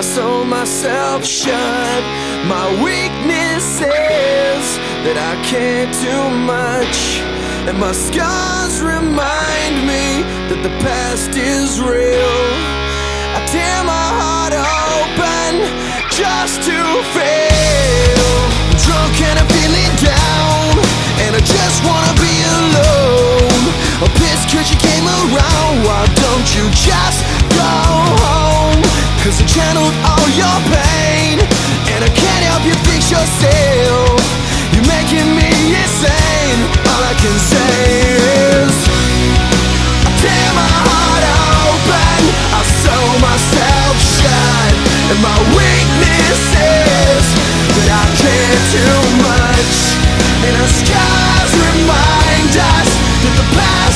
I sew myself shut. My weakness is that I can't do much, and my scars remind me that the past is real. I tear my heart open just to fail. I'm drunk and I'm feeling down, and I just wanna be alone. I'm pissed 'cause you came around. Why don't you just go home? 'Cause I channeled all your pain, and I can't help you fix yourself. You're making me insane. All I can say is I tear my heart open, I sew myself shut, and my weakness is that I can't do much, and our scars remind us that the past